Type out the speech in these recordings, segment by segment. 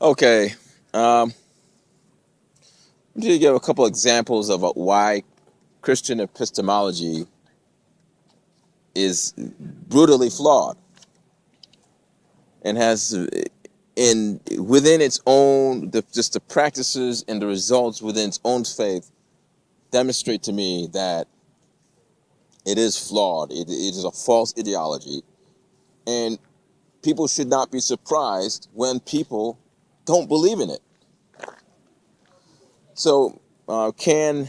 Okay. I'm going to give a couple examples of why Christian epistemology is brutally flawed and has in within its own just the practices and the results within its own faith demonstrate to me that it is flawed. It is a false ideology, and people should not be surprised when people don't believe in it. So, can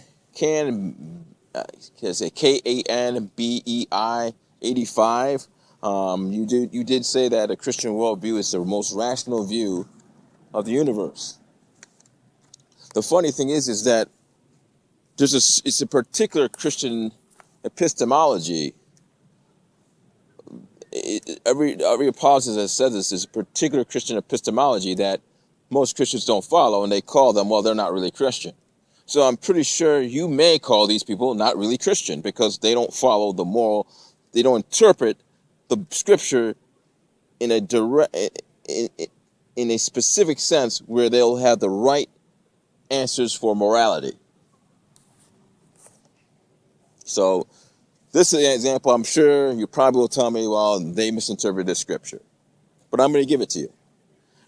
I say Kanbei 85? You did say that a Christian worldview is the most rational view of the universe. The funny thing is that it's a particular Christian epistemology. Every apologist has said this is a particular Christian epistemology that most Christians don't follow, and they call them, well, they're not really Christian. So I'm pretty sure you may call these people not really Christian because they don't follow the moral, they don't interpret the scripture in a direct, in a specific sense where they'll have the right answers for morality. So this is an example. I'm sure you probably will tell me, well, they misinterpreted the scripture, but I'm going to give it to you.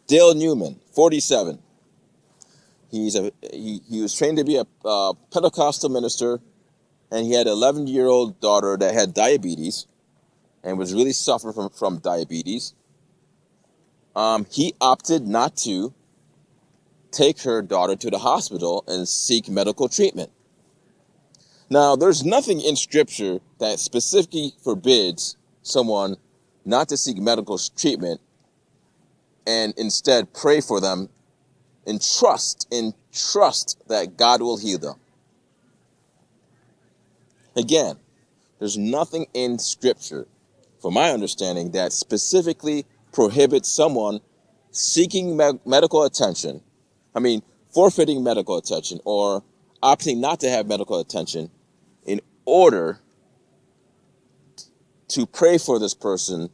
Dale Newman, 47. He was trained to be a Pentecostal minister, and he had an 11-year-old daughter that had diabetes and was really suffering from diabetes. He opted not to take her daughter to the hospital and seek medical treatment. Now, there's nothing in Scripture that specifically forbids someone not to seek medical treatment and instead pray for them and trust that God will heal them. Again, there's nothing in Scripture, from my understanding, that specifically prohibits someone seeking medical attention, forfeiting medical attention or opting not to have medical attention in order to pray for this person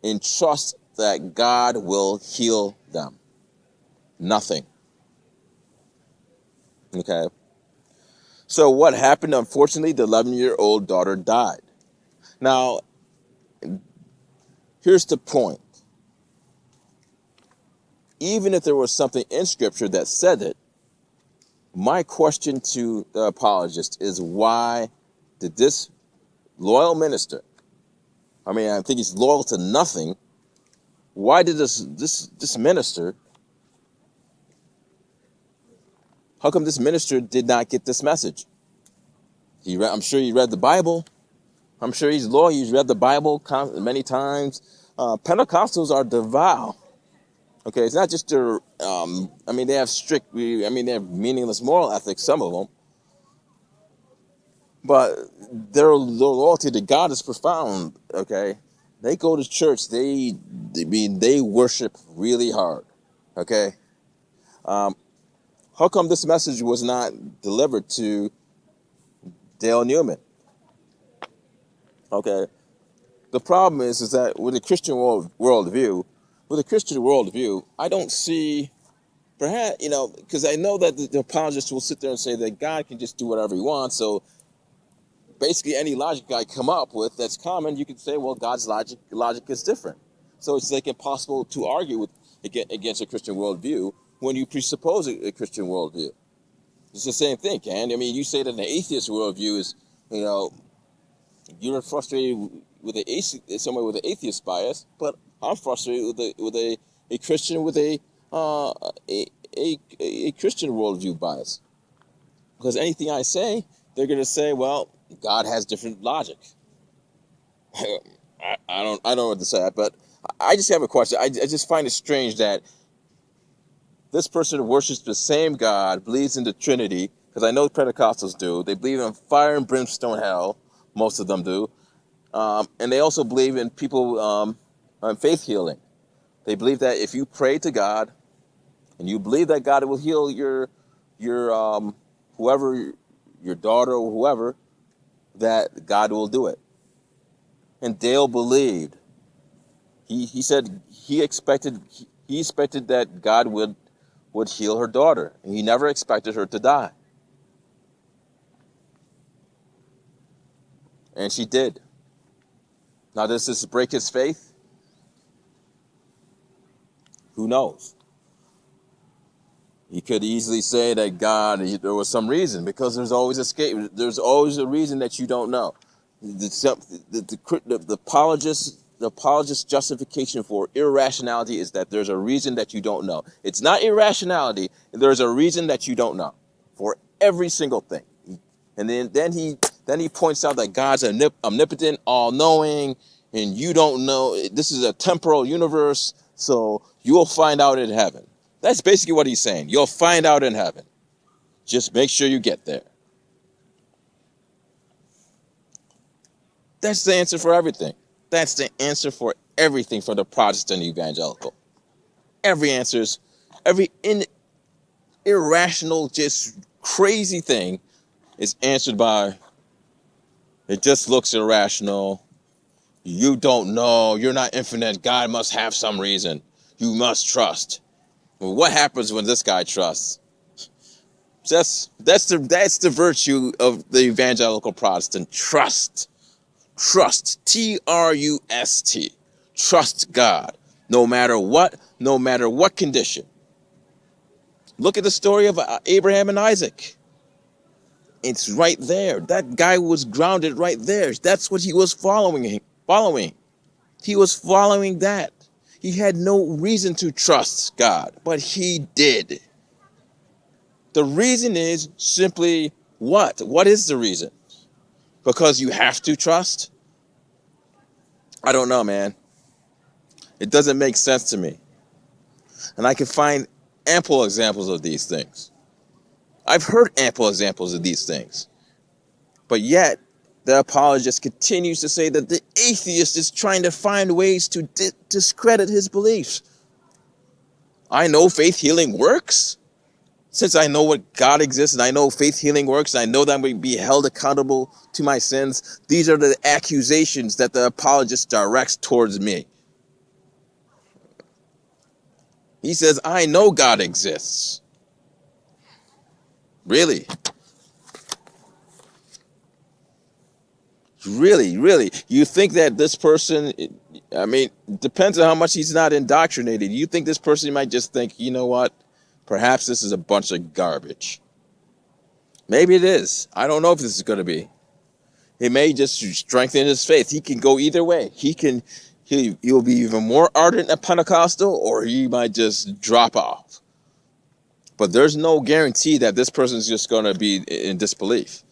and trust that God will heal them. Nothing. Okay? So what happened? Unfortunately, the 11-year-old daughter died. Now, here's the point. Even if there was something in Scripture that said it, my question to the apologist is, why did this loyal minister, I think he's loyal to nothing, why did this minister, how come this minister did not get this message? I'm sure he read the Bible. I'm sure he's loyal. He's read the Bible many times. Pentecostals are devout. Okay, it's not just their, they have they have meaningless moral ethics, some of them. But their loyalty to God is profound, okay? They go to church. They worship really hard, okay? How come this message was not delivered to Dale Newman? Okay, the problem is that with a Christian worldview, I don't see, perhaps, because I know that the apologists will sit there and say that God can just do whatever he wants. So basically, any logic I come up with that's common, you could say, well, God's logic is different. So it's like impossible to argue against a Christian worldview when you presuppose a Christian worldview. It's the same thing, Ken. You say that an atheist worldview is, you're frustrated with somebody with an atheist bias, but I'm frustrated with a Christian with a Christian worldview bias. Because anything I say, they're going to say, well, God has different logic. I don't know what to say, but I just have a question. I just find it strange that this person worships the same God, believes in the Trinity, because I know Pentecostals do. They believe in fire and brimstone hell. Most of them do. And they also believe in people on faith healing. They believe that if you pray to God and you believe that God will heal your whoever, your daughter or whoever, that God will do it. And Dale believed. He said he expected He expected that God would heal her daughter. And he never expected her to die. And she did. Now, does this break his faith? Who knows? He could easily say that there was some reason, because there's always there's always a reason that you don't know. The apologist's justification for irrationality is that there's a reason that you don't know. It's not irrationality. There's a reason that you don't know for every single thing. And then he points out that God's omnipotent, all-knowing, and you don't know. This is a temporal universe, so you'll find out in heaven. That's basically what he's saying. You'll find out in heaven. Just make sure you get there. That's the answer for everything. That's the answer for everything for the Protestant evangelical. Every irrational, just crazy thing is answered by, it just looks irrational. You don't know. You're not infinite. God must have some reason. You must trust. Well, what happens when this guy trusts? That's the virtue of the evangelical Protestant. Trust. Trust. Trust. Trust God. No matter what condition. Look at the story of Abraham and Isaac. It's right there. That guy was grounded right there. That's what he was following. He was following that. He had no reason to trust God, but he did. The reason is simply what? What is the reason? Because you have to trust? I don't know, man. It doesn't make sense to me. And I can find ample examples of these things. I've heard ample examples of these things. But yet, the apologist continues to say that the atheist is trying to find ways to discredit his beliefs. I know faith healing works. Since I know what God exists and I know faith healing works, and I know that I'm going to be held accountable to my sins, these are the accusations that the apologist directs towards me. He says, I know God exists. Really? Really? You think that this person, I mean, depends on how much he's not indoctrinated. You think this person might just think, you know what? Perhaps this is a bunch of garbage. Maybe it is. I don't know if this is going to be. It may just strengthen his faith. He can go either way. He'll be even more ardent at Pentecostal, or he might just drop off. But there's no guarantee that this person is just going to be in disbelief.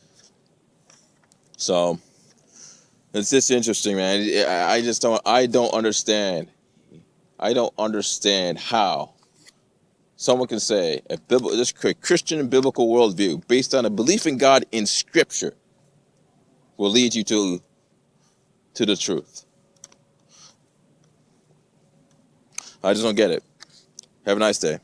So it's just interesting, man. I don't understand. I don't understand how someone can say this Christian and biblical worldview based on a belief in God in Scripture will lead you to the truth. I just don't get it. Have a nice day.